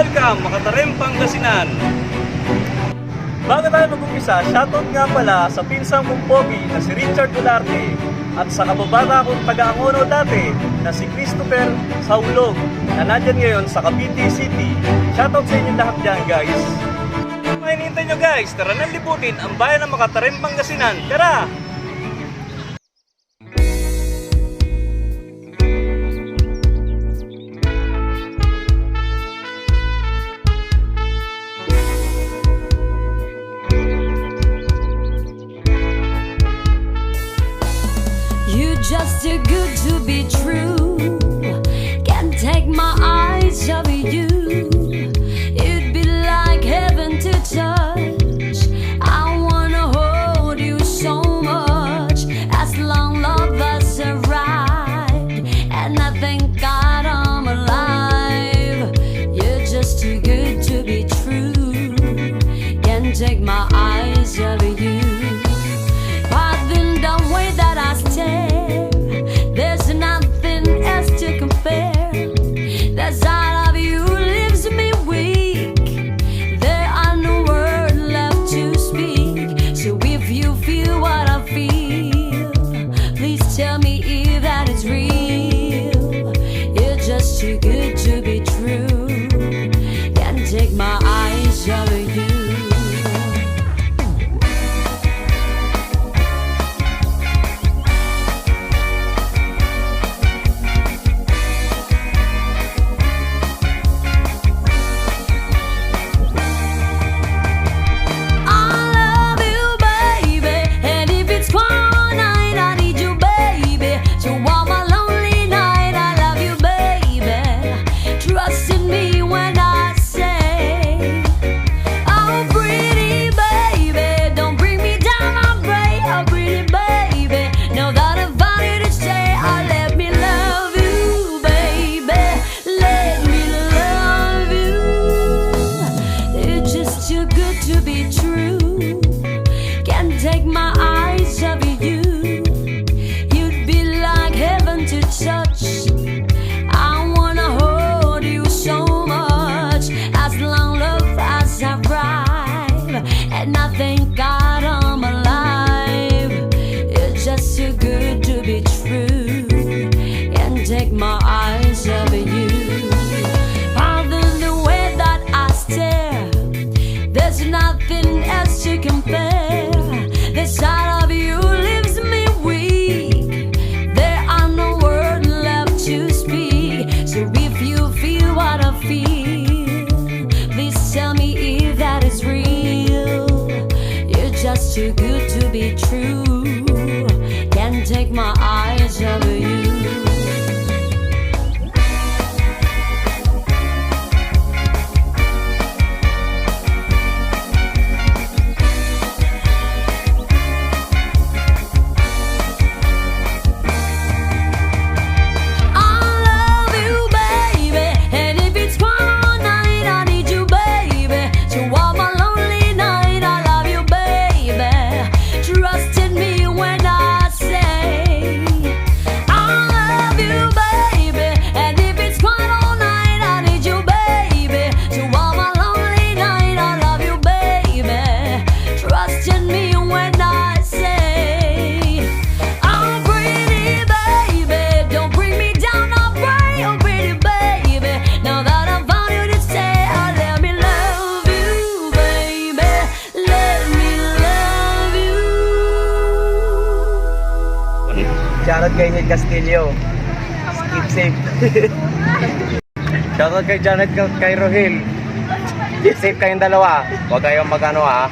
Welcome, Makatarem, Pangasinan! Bago tayo mag-umpisa, shoutout nga pala sa pinsang kong pogi na si Richard Dularte at sa kababata kong taga-Angono dati na si Christopher Saulog na nandyan ngayon sa Cavite City. Shoutout sa inyo lahat dyan, guys! May hinihintay nyo, guys, tara nang liputin ang bayan ng Makatarem, Pangasinan. Tara! Just too good to be true. Can't take my eyes off you. It'd be like heaven to touch. I wanna hold you so much. As long love has arrived, and I thank God I'm alive. You're just too good to be true. Can't take my eyes off you. Pardon the way that I stare. There's nothing else to compare. The sight of you leaves me weak. There are no words left to speak. So if you feel what I feel, please tell me if that is real. You're just too good to be true. Can't take my eyes off you. Take my eyes off you. You'd be like heaven to touch. I wanna hold you so much. As long love has arrived, and I thank God I'm alive. You're just too good to be true. Can't take my eyes off you. Pardon the way that I stare. There's nothing else to compare. The sight of you leaves me weak. There are no words left to speak. So if you feel what I feel, please tell me if that is real. You're just too good to be true. Can't take my eyes off you. Shoutout kay Ned Castillo. Keep safe. Shoutout kay Janet, kay Rohil. Keep safe kayong dalawa. Huwag kayong magano ha.